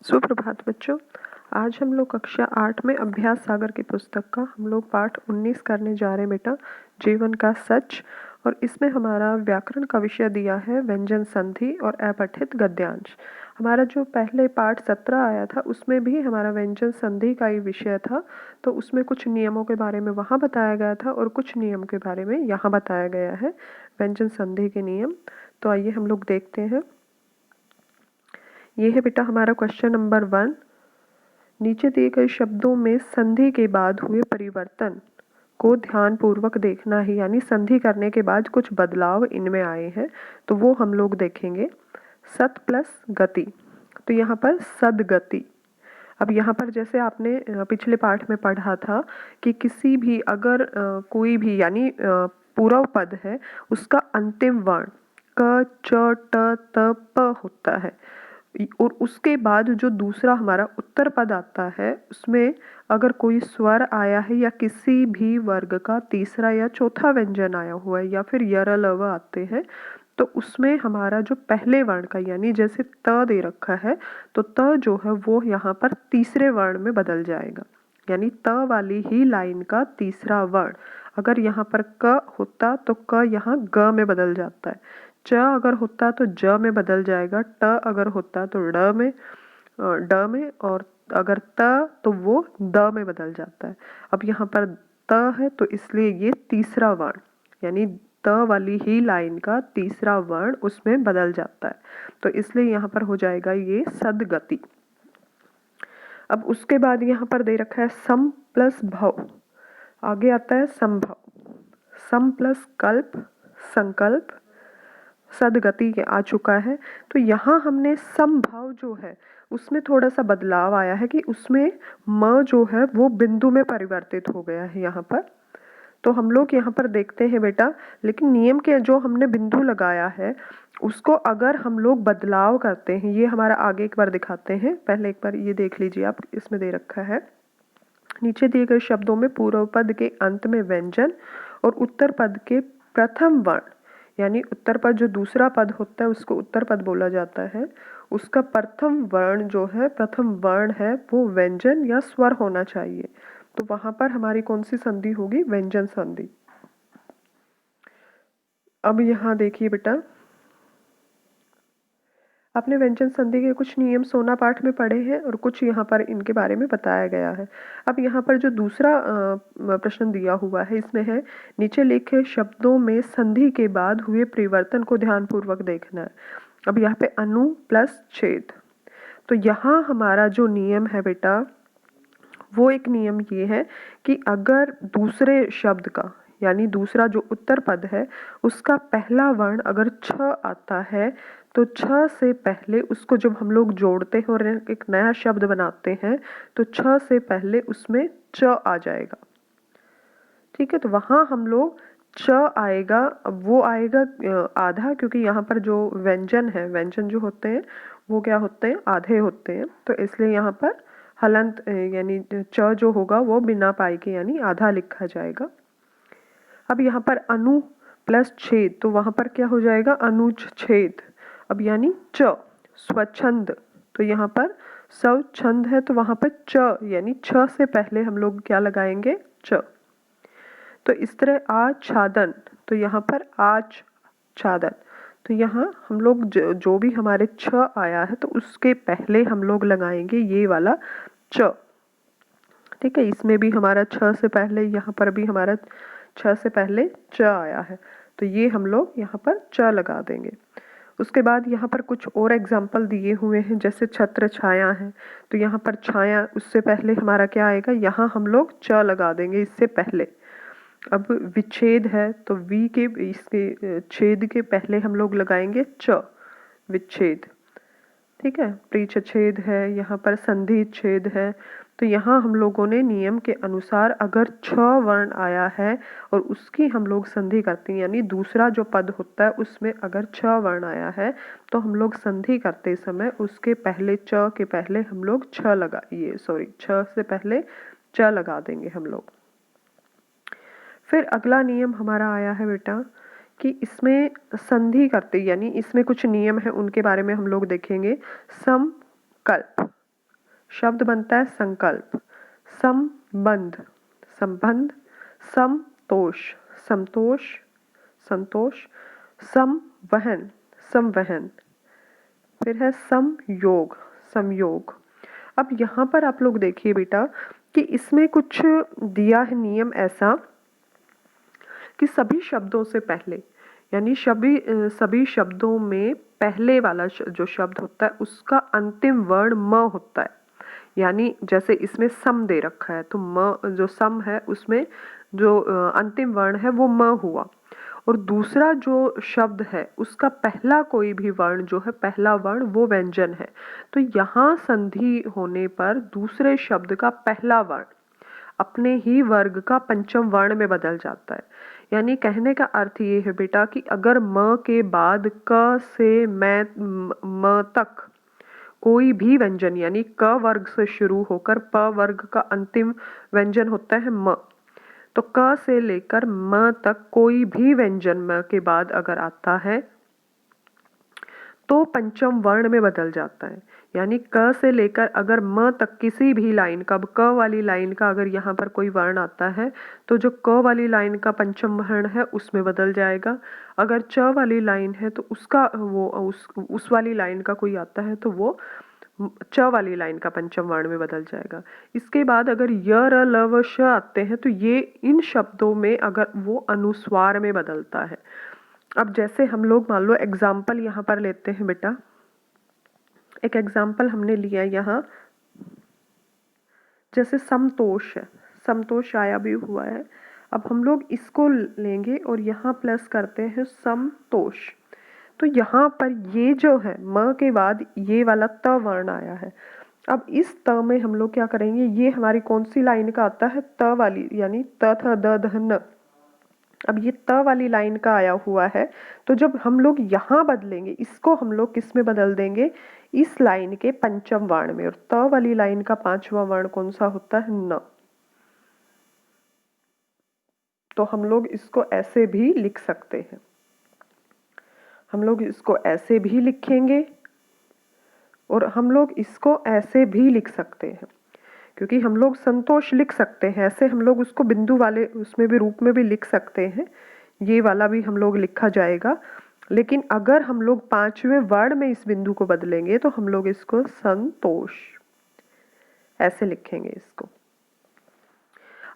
सुप्रभात बच्चों। आज हम लोग कक्षा 8 में अभ्यास सागर की पुस्तक का हम लोग पाठ 19 करने जा रहे हैं बेटा, जीवन का सच। और इसमें हमारा व्याकरण का विषय दिया है व्यंजन संधि और अपठित गद्यांश। हमारा जो पहले पाठ 17 आया था उसमें भी हमारा व्यंजन संधि का ही विषय था, तो उसमें कुछ नियमों के बारे में वहाँ बताया गया था और कुछ नियम के बारे में यहाँ बताया गया है, व्यंजन संधि के नियम। तो आइए हम लोग देखते हैं। ये है बेटा हमारा क्वेश्चन नंबर 1। नीचे दिए गए शब्दों में संधि के बाद हुए परिवर्तन को ध्यान पूर्वक देखना है, यानी संधि करने के बाद कुछ बदलाव इनमें आए हैं तो वो हम लोग देखेंगे। सत प्लस गति, तो यहाँ पर सदगति। अब यहाँ पर जैसे आपने पिछले पाठ में पढ़ा था कि किसी भी अगर कोई भी यानी पूर्व पद है उसका अंतिम वर्ण क च ट त प होता है और उसके बाद जो दूसरा हमारा उत्तर पद आता है उसमें अगर कोई स्वर आया है या किसी भी वर्ग का तीसरा या चौथा व्यंजन आया हुआ है या फिर यर लव आते हैं तो उसमें हमारा जो पहले वर्ण का यानी जैसे त दे रखा है तो त जो है वो यहाँ पर तीसरे वर्ण में बदल जाएगा, यानी त वाली ही लाइन का तीसरा वर्ण। अगर यहाँ पर क होता तो क यहाँ ग में बदल जाता है, च अगर होता तो ज में बदल जाएगा, ट अगर होता तो ड में, और अगर त तो वो द में बदल जाता है। अब यहाँ पर त है तो इसलिए ये तीसरा वर्ण यानी त वाली ही लाइन का तीसरा वर्ण उसमें बदल जाता है, तो इसलिए यहाँ पर हो जाएगा ये सदगति। अब उसके बाद यहाँ पर दे रखा है सम प्लस भव, आगे आता है संभव। सम प्लस कल्प, संकल्प, सदगति के आ चुका है। तो यहाँ हमने समभाव जो है उसमें थोड़ा सा बदलाव आया है कि उसमें म जो है वो बिंदु में परिवर्तित हो गया है यहाँ पर। तो हम लोग यहाँ पर देखते हैं बेटा, लेकिन नियम के जो हमने बिंदु लगाया है उसको अगर हम लोग बदलाव करते हैं, ये हमारा आगे एक बार दिखाते हैं। पहले एक बार ये देख लीजिए आप, इसमें दे रखा है नीचे दिए गए शब्दों में पूर्व पद के अंत में व्यंजन और उत्तर पद के प्रथम वर्ण, यानी उत्तर पद जो दूसरा पद होता है उसको उत्तर पद बोला जाता है, उसका प्रथम वर्ण जो है प्रथम वर्ण है वो व्यंजन या स्वर होना चाहिए। तो वहां पर हमारी कौन सी संधि होगी? व्यंजन संधि। अब यहाँ देखिए बेटा, आपने व्यंजन संधि के कुछ नियम सोना पाठ में पढ़े हैं और कुछ यहाँ पर इनके बारे में बताया गया है। अब यहाँ पर जो दूसरा प्रश्न दिया हुआ है इसमें है नीचे लिखे शब्दों में संधि के बाद हुए परिवर्तन को ध्यानपूर्वक देखना है। अब यहाँ पे अनु प्लस छेद, तो यहाँ हमारा जो नियम है बेटा वो एक नियम ये है कि अगर दूसरे शब्द का यानी दूसरा जो उत्तर पद है उसका पहला वर्ण अगर छ आता है तो छ से पहले उसको जब हम लोग जोड़ते हैं और एक नया शब्द बनाते हैं तो छ से पहले उसमें च आ जाएगा। ठीक है, तो वहां हम लोग च आएगा, अब वो आएगा आधा, क्योंकि यहाँ पर जो व्यंजन है, व्यंजन जो होते हैं वो क्या होते हैं? आधे होते हैं, तो इसलिए यहाँ पर हलंत यानी च जो होगा वो बिना पाई के यानी आधा लिखा जाएगा। अब यहाँ पर अनु प्लस छेद, तो वहां पर क्या हो जाएगा? अनुज छेद। अब यानी च स्वच्छंद, तो यहाँ पर स्वच्छंद है तो वहां पर च यानी छ से पहले हम लोग क्या लगाएंगे? च। तो इस तरह आच्छादन, तो यहाँ पर आच्छादन, तो यहाँ हम लोग जो भी हमारे छ आया है तो उसके पहले हम लोग लगाएंगे ये वाला च। ठीक है, इसमें भी हमारा छ से पहले, यहाँ पर भी हमारा छ से पहले च आया है तो ये हम लोग यहाँ पर च लगा देंगे। उसके बाद यहाँ पर कुछ और एग्जाम्पल दिए हुए हैं, जैसे छत्र छाया है तो यहाँ पर छाया उससे पहले हमारा क्या आएगा? यहाँ हम लोग च लगा देंगे इससे पहले। अब विच्छेद है तो वी के इसके छेद के पहले हम लोग लगाएंगे च, विच्छेद। ठीक है, परिच्छेद है, यहाँ पर संधि छेद है, तो यहाँ हम लोगों ने नियम के अनुसार अगर छ वर्ण आया है और उसकी हम लोग संधि करते हैं यानी दूसरा जो पद होता है उसमें अगर छ वर्ण आया है तो हम लोग संधि करते समय उसके पहले च के पहले हम लोग छ से पहले च लगा देंगे हम लोग। फिर अगला नियम हमारा आया है बेटा कि इसमें संधि करते यानी इसमें कुछ नियम है उनके बारे में हम लोग देखेंगे। समकल्प, शब्द बनता है संकल्प, संबंध, संबंध, समतोष, संतोष, संतोष, संवहन, संवहन, फिर है समयोग, संयोग। अब यहाँ पर आप लोग देखिए बेटा कि इसमें कुछ दिया है नियम ऐसा कि सभी शब्दों से पहले, यानी सभी शब्दों में पहले वाला जो शब्द होता है उसका अंतिम वर्ण म होता है। यानी जैसे इसमें सम दे रखा है तो म जो सम है उसमें जो अंतिम वर्ण है वो म हुआ, और दूसरा जो शब्द है उसका पहला कोई भी वर्ण जो है पहला वर्ण वो व्यंजन है। तो यहाँ संधि होने पर दूसरे शब्द का पहला वर्ण अपने ही वर्ग का पंचम वर्ण में बदल जाता है। यानी कहने का अर्थ ये है बेटा कि अगर म के बाद क से म तक कोई भी व्यंजन, यानी क वर्ग से शुरू होकर प वर्ग का अंतिम व्यंजन होता है म, तो क से लेकर म तक कोई भी व्यंजन म के बाद अगर आता है तो पंचम वर्ण में बदल जाता है। यानी क से लेकर अगर म तक किसी भी लाइन का, अब क वाली लाइन का अगर यहाँ पर कोई वर्ण आता है तो जो क वाली लाइन का पंचम वर्ण है उसमें बदल जाएगा। अगर च वाली लाइन है तो उसका वो उस वाली लाइन का कोई आता है तो वो च वाली लाइन का पंचम वर्ण में बदल जाएगा। इसके बाद अगर य र ल व श आते हैं तो ये इन शब्दों में अगर वो अनुस्वार में बदलता है। अब जैसे हम लोग मान लो एग्जाम्पल यहाँ पर लेते हैं बेटा, एक एग्जाम्पल हमने लिया यहाँ, जैसे समतोष है, समतोष आया भी हुआ है। अब हम लोग इसको लेंगे और यहाँ प्लस करते हैं समतोष। तो यहाँ पर ये जो है म के बाद ये वाला त वर्ण आया है। अब इस त में हम लोग क्या करेंगे, ये हमारी कौन सी लाइन का आता है, त वाली, यानी त थ द ध न। अब ये त वाली लाइन का आया हुआ है, तो जब हम लोग यहाँ बदलेंगे इसको हम लोग किस में बदल देंगे, इस लाइन के पंचम वर्ण में। और त वाली लाइन का पांचवा वर्ण कौन सा होता है, न। तो हम लोग इसको ऐसे भी लिख सकते हैं, हम लोग इसको ऐसे भी लिखेंगे और हम लोग इसको ऐसे भी लिख सकते हैं, क्योंकि हम लोग संतोष लिख सकते हैं ऐसे, हम लोग उसको बिंदु वाले उसमें भी रूप में भी लिख सकते हैं, ये वाला भी हम लोग लिखा जाएगा। लेकिन अगर हम लोग पांचवें वर्ण में इस बिंदु को बदलेंगे तो हम लोग इसको संतोष ऐसे लिखेंगे इसको।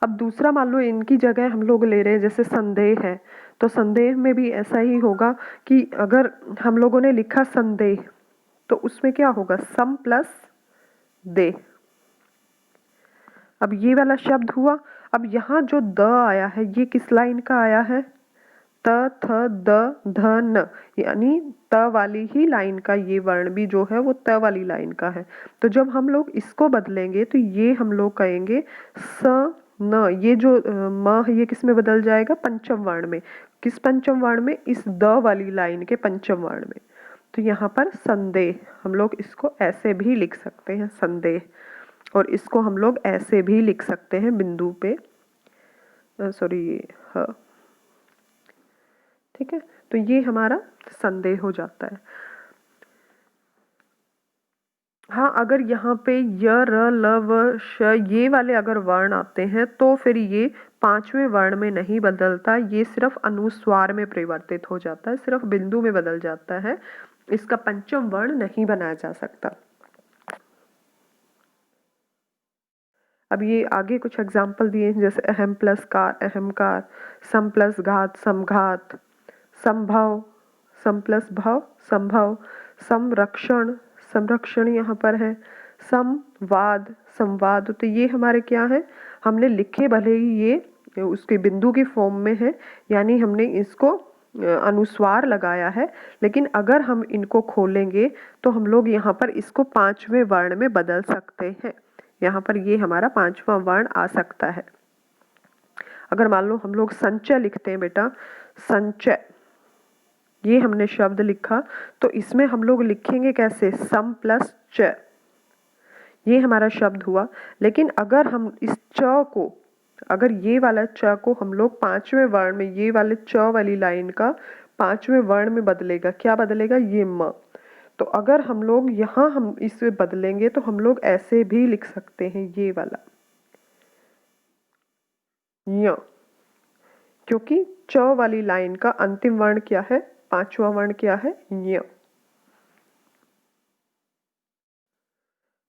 अब दूसरा मान लो इनकी जगह हम लोग ले रहे हैं, जैसे संदेह है, तो संदेह में भी ऐसा ही होगा कि अगर हम लोगों ने लिखा संदेह तो उसमें क्या होगा, सम प्लस दे। अब ये वाला शब्द हुआ। अब यहाँ जो द आया है ये किस लाइन का आया है, त थ द ध न, यानी त वाली ही लाइन का ये वर्ण भी जो है वो त वाली लाइन का है। तो जब हम लोग इसको बदलेंगे तो ये हम लोग कहेंगे स न, ये जो म है ये किस में बदल जाएगा, पंचम वर्ण में। किस पंचम वर्ण में, इस द वाली लाइन के पंचम वर्ण में। तो यहाँ पर संदेह हम लोग इसको ऐसे भी लिख सकते हैं, संदेह, और इसको हम लोग ऐसे भी लिख सकते हैं बिंदु पे, सॉरी हाँ, ठीक है। तो ये हमारा संदेह हो जाता है। हाँ, अगर यहाँ पे य र ल व श ये वाले अगर वर्ण आते हैं तो फिर ये पांचवें वर्ण में नहीं बदलता, ये सिर्फ अनुस्वार में परिवर्तित हो जाता है, सिर्फ बिंदु में बदल जाता है, इसका पंचम वर्ण नहीं बनाया जा सकता। अब ये आगे कुछ एग्जाम्पल दिए हैं, जैसे अहम प्लस कार, अहमकार, सम प्लस घात, समघात, संभव, सम प्लस भव, संभव, संरक्षण, संरक्षण यहाँ पर है, संवाद, संवाद। तो ये हमारे क्या है, हमने लिखे भले ही ये उसके बिंदु की फॉर्म में है, यानी हमने इसको अनुस्वार लगाया है, लेकिन अगर हम इनको खोलेंगे तो हम लोग यहाँ पर इसको पांचवें वर्ण में बदल सकते हैं। यहाँ पर ये हमारा पांचवा वर्ण आ सकता है। अगर मान लो हम लोग संचय लिखते हैं बेटा, संचय, ये हमने शब्द लिखा तो इसमें हम लोग लिखेंगे कैसे, सम प्लस च, ये हमारा शब्द हुआ। लेकिन अगर हम इस च को, अगर ये वाला च को हम लोग पांचवें वर्ण में, ये वाले च वाली लाइन का पांचवें वर्ण में बदलेगा, क्या बदलेगा, ये म, तो अगर हम लोग यहाँ हम इसे बदलेंगे तो हम लोग ऐसे भी लिख सकते हैं, ये वाला य, क्योंकि च वाली लाइन का अंतिम वर्ण क्या है, पांचवा वर्ण क्या है, य।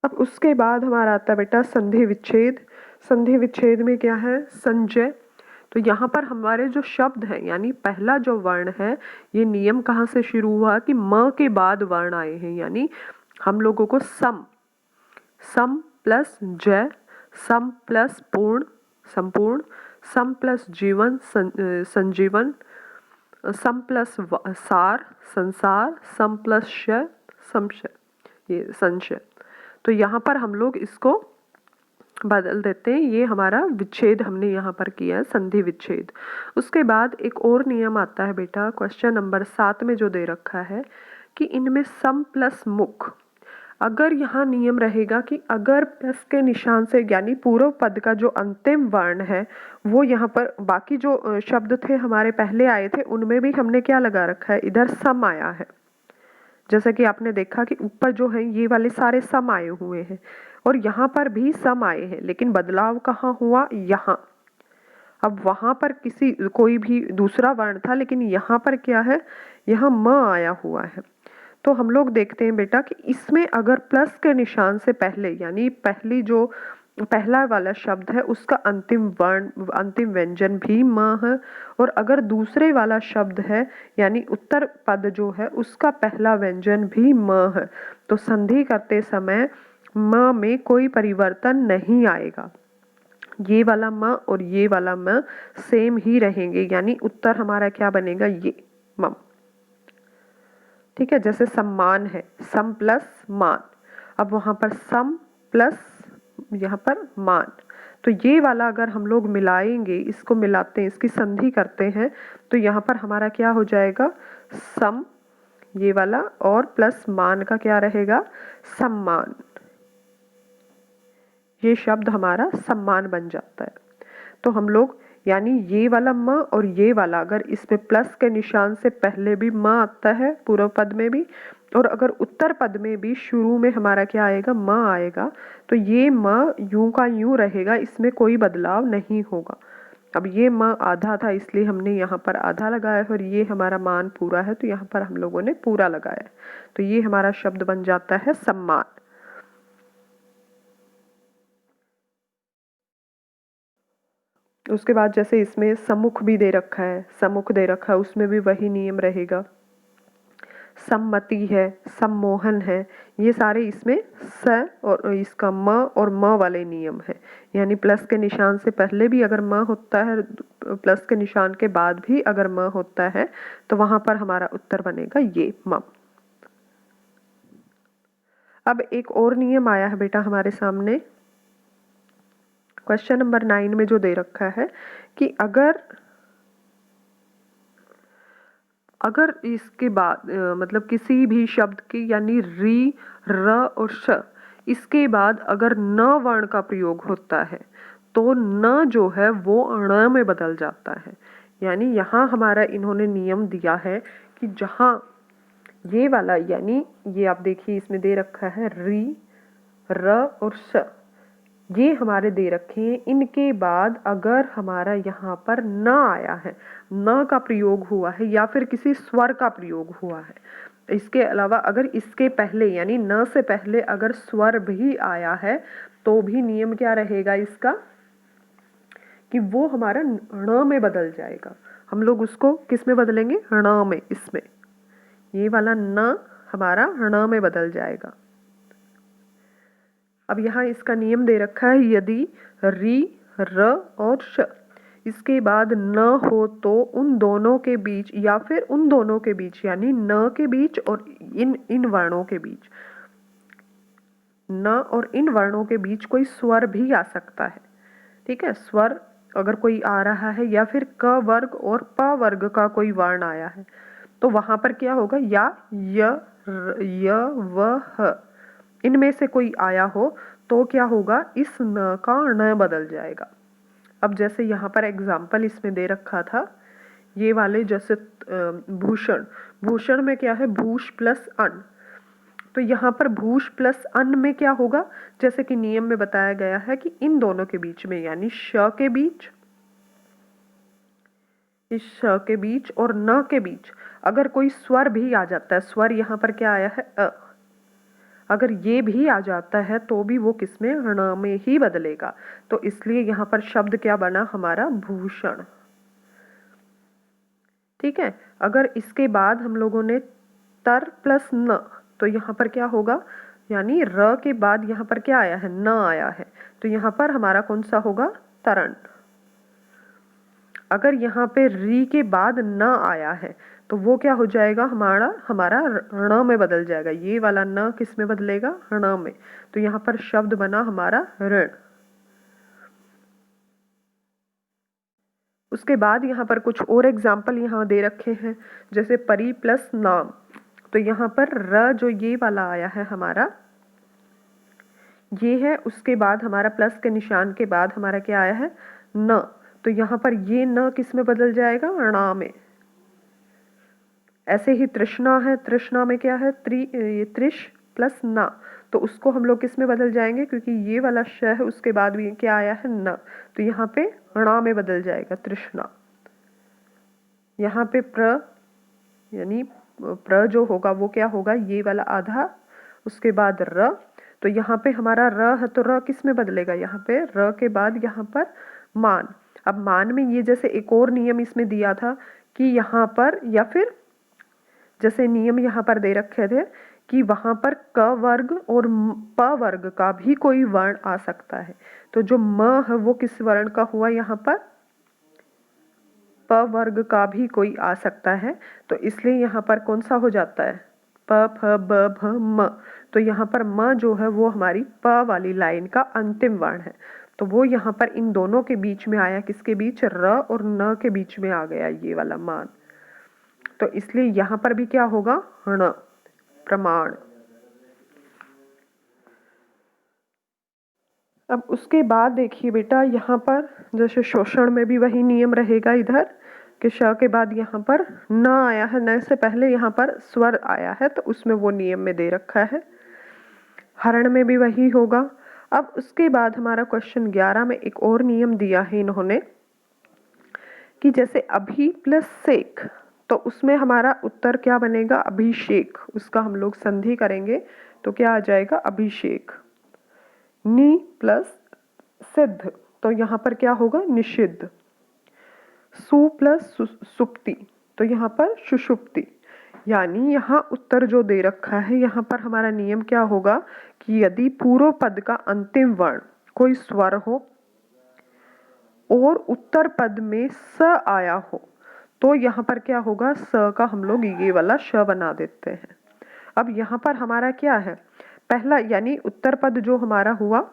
अब उसके बाद हमारा आता है बेटा संधि विच्छेद। संधि विच्छेद में क्या है, संजय। तो यहाँ पर हमारे जो शब्द हैं, यानी पहला जो वर्ण है, ये नियम कहाँ से शुरू हुआ कि म के बाद वर्ण आए हैं, यानी हम लोगों को सम, सम प्लस जय, सम प्लस पूर्ण, संपूर्ण, सम प्लस जीवन, संजीवन, सम प्लस सार, संसार, सम प्लस शय, संशय, ये संशय। तो यहाँ पर हम लोग इसको बदल देते हैं, ये हमारा विच्छेद हमने यहाँ पर किया है, संधि विच्छेद। उसके बाद एक और नियम आता है बेटा, क्वेश्चन नंबर 7 में जो दे रखा है कि इनमें सम प्लस मुख, अगर यहाँ नियम रहेगा कि अगर प्लस के निशान से, यानी पूर्व पद का जो अंतिम वर्ण है वो यहाँ पर, बाकी जो शब्द थे हमारे पहले आए थे उनमें भी हमने क्या लगा रखा है, इधर सम आया है। जैसा कि आपने देखा कि ऊपर जो है ये वाले सारे सम आए हुए हैं और यहाँ पर भी सम आए हैं, लेकिन बदलाव कहाँ हुआ, यहाँ। अब वहां पर किसी कोई भी दूसरा वर्ण था, लेकिन यहाँ पर क्या है, यहाँ म आया हुआ है। तो हम लोग देखते हैं बेटा कि इसमें अगर प्लस के निशान से पहले, यानी पहली जो पहला वाला शब्द है उसका अंतिम वर्ण, अंतिम व्यंजन भी म है, और अगर दूसरे वाला शब्द है यानी उत्तर पद जो है उसका पहला व्यंजन भी म है, तो संधि करते समय म में कोई परिवर्तन नहीं आएगा। ये वाला म और ये वाला म सेम ही रहेंगे, यानी उत्तर हमारा क्या बनेगा, ये मम। ठीक है, जैसे सम्मान है, सम प्लस मान, अब वहां पर सम प्लस यहाँ पर मान, तो ये वाला अगर हम लोग मिलाएंगे, इसको मिलाते हैं, इसकी संधि करते हैं, तो यहाँ पर हमारा क्या हो जाएगा, सम ये वाला और प्लस मान का क्या रहेगा, सम्मान। ये शब्द हमारा सम्मान बन जाता है। तो हम लोग यानी ये वाला म और ये वाला, अगर इसमें प्लस के निशान से पहले भी म आता है पूर्व पद में भी, और अगर उत्तर पद में भी शुरू में हमारा क्या आएगा, म आएगा, तो ये म यूं का यूं रहेगा, इसमें कोई बदलाव नहीं होगा। अब ये म आधा था इसलिए हमने यहाँ पर आधा लगाया, और ये हमारा मान पूरा है तो यहाँ पर हम लोगों ने पूरा लगाया। तो ये हमारा शब्द बन जाता है सम्मान। उसके बाद जैसे इसमें सम्मुख भी दे रखा है, सम्मुख दे रखा है, उसमें भी वही नियम रहेगा। सम्मति है, सम्मोहन है, ये सारे इसमें स और इसका म और म वाले नियम है, यानी प्लस के निशान से पहले भी अगर म होता है, प्लस के निशान के बाद भी अगर म होता है, तो वहां पर हमारा उत्तर बनेगा ये मम। अब एक और नियम आया है बेटा हमारे सामने, क्वेश्चन नंबर 9 में जो दे रखा है कि अगर इसके बाद मतलब किसी भी शब्द की, यानी री, र और श, इसके बाद अगर न वर्ण का प्रयोग होता है तो न जो है वो ण में बदल जाता है। यानी यहाँ हमारा इन्होंने नियम दिया है कि जहाँ ये वाला, यानी ये आप देखिए इसमें दे रखा है री, र और श, ये हमारे दे रखे हैं, इनके बाद अगर हमारा यहाँ पर न आया है, न का प्रयोग हुआ है या फिर किसी स्वर का प्रयोग हुआ है, इसके अलावा अगर इसके पहले यानी न से पहले अगर स्वर भी आया है, तो भी नियम क्या रहेगा इसका कि वो हमारा ण में बदल जाएगा। हम लोग उसको किस में बदलेंगे, ण में, इसमें ये वाला न हमारा ण में बदल जाएगा। अब यहाँ इसका नियम दे रखा है, यदि री, र और श इसके बाद न हो तो उन दोनों के बीच या फिर उन दोनों के बीच, यानी न के बीच और इन वर्णों के बीच, न और इन वर्णों के बीच कोई स्वर भी आ सकता है। ठीक है, स्वर अगर कोई आ रहा है या फिर क वर्ग और प वर्ग का कोई वर्ण आया है, तो वहां पर क्या होगा, या य व ह इनमें से कोई आया हो तो क्या होगा, इस न का ण बदल जाएगा। अब जैसे यहाँ पर एग्जाम्पल इसमें दे रखा था, ये वाले जैसे भूषण, भूषण में क्या है, भूष प्लस अन, तो यहाँ पर भूष प्लस अन्न में क्या होगा, जैसे कि नियम में बताया गया है कि इन दोनों के बीच में यानी श के बीच, इस श के बीच और न के बीच अगर कोई स्वर भी आ जाता है, स्वर यहाँ पर क्या आया है अ, अगर ये भी आ जाता है तो भी वो किसमें, ण में ही बदलेगा। तो इसलिए यहाँ पर शब्द क्या बना हमारा, भूषण। ठीक है, अगर इसके बाद हम लोगों ने तर प्लस न, तो यहाँ पर क्या होगा, यानी र के बाद यहाँ पर क्या आया है, न आया है, तो यहाँ पर हमारा कौन सा होगा, तरण। अगर यहाँ पे री के बाद न आया है तो वो क्या हो जाएगा, हमारा हमारा ण में बदल जाएगा। ये वाला न किस में बदलेगा, ण में। तो यहाँ पर शब्द बना हमारा ऋण। उसके बाद यहाँ पर कुछ और एग्जाम्पल यहाँ दे रखे हैं, जैसे परी प्लस नाम। तो यहाँ पर र जो ये वाला आया है हमारा, ये है, उसके बाद हमारा प्लस के निशान के बाद हमारा क्या आया है, न। तो यहाँ पर ये न किस में बदल जाएगा, णा में। ऐसे ही तृष्णा है, तृष्णा में क्या है, ये त्रिश प्लस ना, तो उसको हम लोग किस में बदल जाएंगे, क्योंकि ये वाला श है उसके बाद भी क्या आया है, न, तो यहाँ पे णा में बदल जाएगा, तृष्णा। यहाँ पे प्र, यानी प्र जो होगा वो क्या होगा, ये वाला आधा, उसके बाद र। तो यहाँ पे हमारा र है तो र किस में बदलेगा, यहाँ पे र के बाद यहाँ पर मान। अब मान में ये जैसे एक और नियम इसमें दिया था कि यहाँ पर, या फिर जैसे नियम यहाँ पर दे रखे थे कि वहां पर क वर्ग और प वर्ग का भी कोई वर्ण आ सकता है। तो जो म है वो किस वर्ण का हुआ, यहाँ पर प वर्ग का भी कोई आ सकता है। तो इसलिए यहाँ पर कौन सा हो जाता है, प फ ब भ म। तो यहाँ पर म जो है वो हमारी प वाली लाइन का अंतिम वर्ण है। तो वो यहाँ पर इन दोनों के बीच में आया, किसके बीच, र और न के बीच में आ गया ये वाला मान। तो इसलिए यहाँ पर भी क्या होगा, ण, प्रमाण। अब उसके बाद देखिए बेटा, यहाँ पर जैसे शोषण में भी वही नियम रहेगा इधर कि श के बाद यहाँ पर न आया है, न से पहले यहाँ पर स्वर आया है, तो उसमें वो नियम में दे रखा है। हरण में भी वही होगा। अब उसके बाद हमारा क्वेश्चन 11 में एक और नियम दिया है इन्होंने कि जैसे अभी प्लस सेक, तो उसमें हमारा उत्तर क्या बनेगा, अभिषेक। उसका हम लोग संधि करेंगे तो क्या आ जाएगा, अभिषेक। नि प्लस सिद्ध, तो यहाँ पर क्या होगा, निषिद्ध। सु प्लस सुप्ति, तो यहाँ पर सुषुप्ति। यानी यहाँ उत्तर जो दे रखा है, यहाँ पर हमारा नियम क्या होगा कि यदि पूर्व पद का अंतिम वर्ण कोई स्वर हो और उत्तर पद में स आया हो, तो यहाँ पर क्या होगा, स का हम लोग ये वाला श बना देते हैं। अब यहाँ पर हमारा क्या है, पहला यानी उत्तर पद जो हमारा हुआ,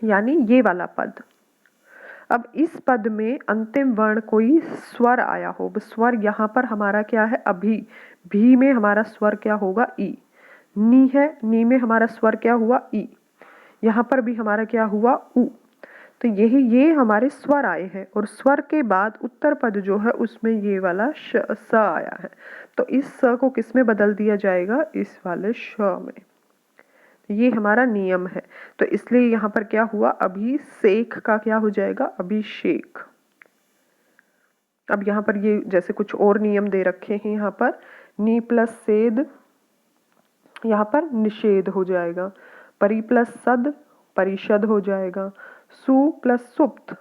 यानी ये वाला पद। अब इस पद में अंतिम वर्ण कोई स्वर आया हो, स्वर यहाँ पर हमारा क्या है, अभी। भी में हमारा स्वर क्या होगा, ई। नी है, नी में हमारा स्वर क्या हुआ, ई। यहाँ पर भी हमारा क्या हुआ, उ। तो ये हमारे स्वर आए हैं, और स्वर के बाद उत्तर पद जो है उसमें ये वाला स आया है। तो इस स को किस में बदल दिया जाएगा, इस वाले श में। ये हमारा नियम है। तो इसलिए यहाँ पर क्या हुआ, अभिषेक का क्या हो जाएगा, अभिषेक। अब यहाँ पर ये जैसे कुछ और नियम दे रखे हैं, यहाँ पर नी प्लस सेद, यहाँ पर निषेध हो जाएगा। परि प्लस सद, परिषद हो जाएगा। सु प्लस सुप्त,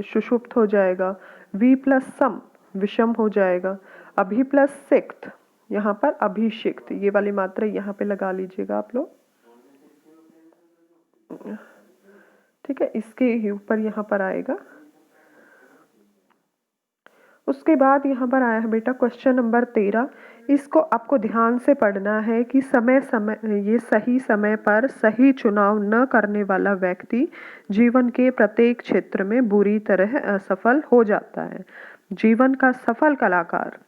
सुषुप्त हो जाएगा। वी प्लस सम, विषम हो जाएगा। अभि प्लस सिक्त, यहाँ पर अभिषिक्त। ये वाली मात्रा यहाँ पे लगा लीजिएगा आप लोग, ठीक है। इसके ऊपर यहाँ पर आएगा। उसके बाद यहाँ पर आया है बेटा क्वेश्चन नंबर 13। इसको आपको ध्यान से पढ़ना है कि ये सही समय पर सही चुनाव न करने वाला व्यक्ति जीवन के प्रत्येक क्षेत्र में बुरी तरह असफल हो जाता है। जीवन का सफल कलाकार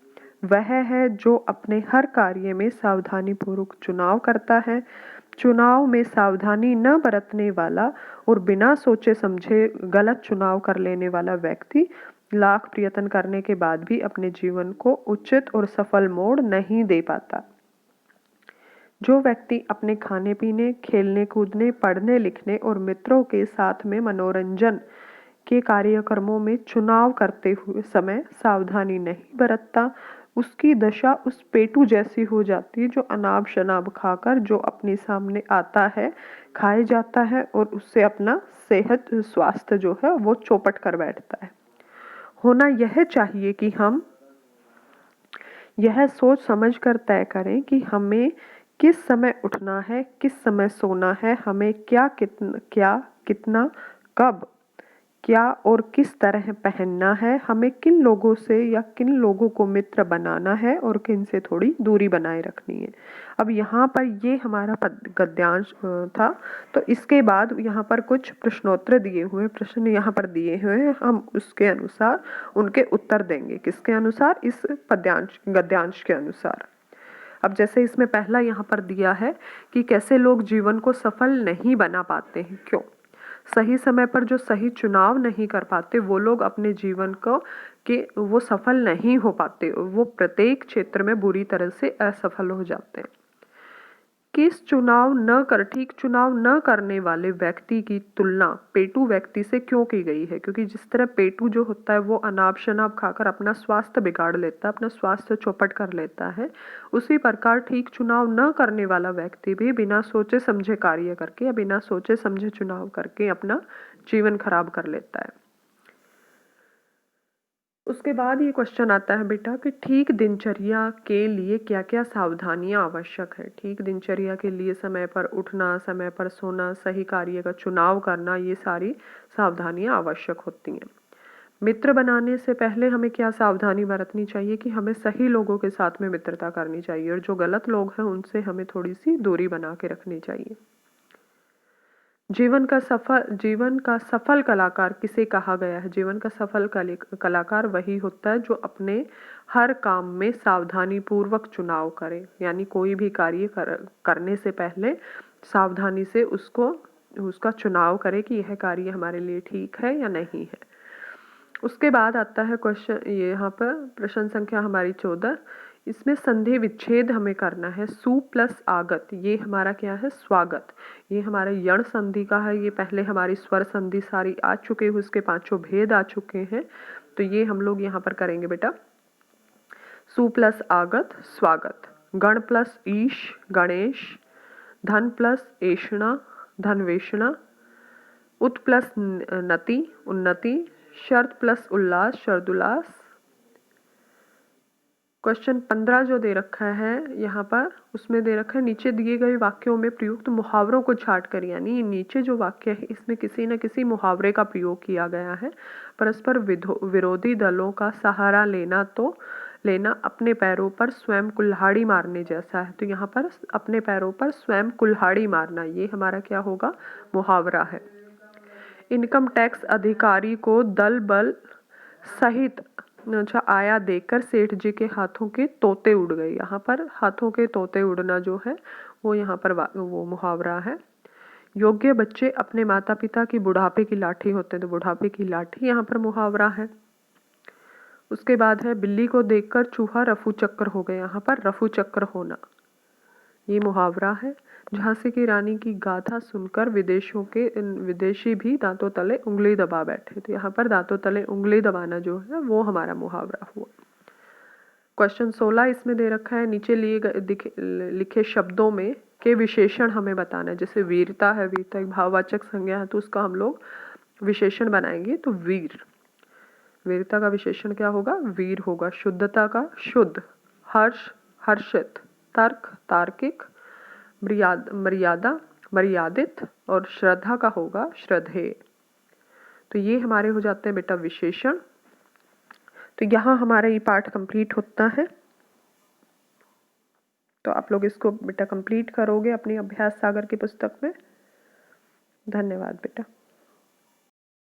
वह है जो अपने हर कार्य में सावधानी पूर्वक चुनाव करता है। चुनाव में सावधानी न बरतने वाला और बिना सोचे समझे गलत चुनाव कर लेने वाला व्यक्ति लाख प्रयत्न करने के बाद भी अपने जीवन को उचित और सफल मोड़ नहीं दे पाता। जो व्यक्ति अपने खाने पीने, खेलने कूदने, पढ़ने लिखने और मित्रों के साथ में मनोरंजन के कार्यक्रमों में चुनाव करते हुए समय सावधानी नहीं बरतता, उसकी दशा उस पेटू जैसी हो जाती है जो अनाब शनाब खाकर जो अपने सामने आता है खाए जाता है और उससे अपना सेहत स्वास्थ्य जो है वो चौपट कर बैठता है। होना यह चाहिए कि हम यह सोच समझ कर तय करें कि हमें किस समय उठना है, किस समय सोना है, हमें क्या कितना कब क्या और किस तरह पहनना है, हमें किन लोगों से या किन लोगों को मित्र बनाना है और किन से थोड़ी दूरी बनाए रखनी है। अब यहाँ पर ये हमारा गद्यांश था। तो इसके बाद यहाँ पर कुछ प्रश्नोत्तर दिए हुए प्रश्न यहाँ पर दिए हुए हैं, हम उसके अनुसार उनके उत्तर देंगे। किसके अनुसार? इस पद्यांश गद्यांश के अनुसार। अब जैसे इसमें पहला यहाँ पर दिया है कि कैसे लोग जीवन को सफल नहीं बना पाते हैं, क्यों? सही समय पर जो सही चुनाव नहीं कर पाते वो लोग अपने जीवन को कि वो सफल नहीं हो पाते, वो प्रत्येक क्षेत्र में बुरी तरह से असफल हो जाते हैं। ठीक चुनाव न करने वाले व्यक्ति की तुलना पेटू व्यक्ति से क्यों की गई है? क्योंकि जिस तरह पेटू जो होता है वो अनाब शनाब खाकर अपना स्वास्थ्य बिगाड़ लेता है, अपना स्वास्थ्य चौपट कर लेता है, उसी प्रकार ठीक चुनाव न करने वाला व्यक्ति भी बिना सोचे समझे कार्य करके या बिना सोचे समझे चुनाव करके अपना जीवन खराब कर लेता है। उसके बाद ये क्वेश्चन आता है बेटा कि ठीक दिनचर्या के लिए क्या क्या सावधानियां आवश्यक है। ठीक दिनचर्या के लिए समय पर उठना, समय पर सोना, सही कार्य का चुनाव करना, ये सारी सावधानियां आवश्यक होती हैं। मित्र बनाने से पहले हमें क्या सावधानी बरतनी चाहिए कि हमें सही लोगों के साथ में मित्रता करनी चाहिए और जो गलत लोग हैं उनसे हमें थोड़ी सी दूरी बना के रखनी चाहिए। जीवन का सफल कलाकार किसे कहा गया है? जीवन का सफल कलाकार वही होता है जो अपने हर काम में सावधानी पूर्वक चुनाव करे, यानी कोई भी कार्य करने से पहले सावधानी से उसका चुनाव करे कि यह कार्य हमारे लिए ठीक है या नहीं है। उसके बाद आता है क्वेश्चन, ये यहाँ पर प्रश्न संख्या हमारी 14। इसमें संधि विच्छेद हमें करना है। सु प्लस आगत, ये हमारा क्या है? स्वागत। ये हमारा यण संधि का है। ये पहले हमारी स्वर संधि सारी आ चुके हैं, उसके पांचों भेद आ चुके हैं, तो ये हम लोग यहाँ पर करेंगे बेटा। सु प्लस आगत स्वागत, गण प्लस ईश गणेश, धन प्लस एषणा धनवेषणा, उत प्लस नति उन्नति, शर्त प्लस उल्लास शर्दुल्लास। क्वेश्चन 15 जो दे रखा है यहाँ पर, उसमें दे रखा है नीचे दिए गए वाक्यों में प्रयुक्त मुहावरों को छाट कर, यानी नीचे जो वाक्य है इसमें किसी न किसी मुहावरे का प्रयोग किया गया है। परस्पर विरोधी दलों का सहारा लेना अपने पैरों पर स्वयं कुल्हाड़ी मारने जैसा है। तो यहाँ पर अपने पैरों पर स्वयं कुल्हाड़ी मारना, ये हमारा क्या होगा? मुहावरा है। इनकम टैक्स अधिकारी को दल बल सहित आया देकर सेठ जी के हाथों के तोते उड़ गए। यहाँ पर हाथों के तोते उड़ना जो है वो यहाँ पर वो मुहावरा है। योग्य बच्चे अपने माता पिता की बुढ़ापे की लाठी होते हैं, तो बुढ़ापे की लाठी यहाँ पर मुहावरा है। उसके बाद है बिल्ली को देखकर चूहा रफू चक्कर हो गया। यहाँ पर रफू चक्कर होना ये मुहावरा है। झांसी की रानी की गाथा सुनकर विदेशी भी दांतों तले उंगली दबा बैठे। तो यहाँ पर दांतों तले उंगली दबाना जो है वो हमारा मुहावरा हुआ। क्वेश्चन 16 इसमें दे रखा है, नीचे लिखे शब्दों में के विशेषण हमें बताना है। जैसे वीरता है, वीरता एक भाववाचक संज्ञा है, तो उसका हम लोग विशेषण बनाएंगे। तो वीरता का विशेषण क्या होगा? वीर होगा। शुद्धता का शुद्ध, हर्ष हर्षित, तर्क तार्किक, मर्यादा मर्यादित, और श्रद्धा का होगा श्रद्धेय। तो ये हमारे हो जाते हैं बेटा विशेषण। तो यहाँ हमारा ये पाठ कंप्लीट होता है। तो आप लोग इसको बेटा कंप्लीट करोगे अपनी अभ्यास सागर की पुस्तक में। धन्यवाद बेटा।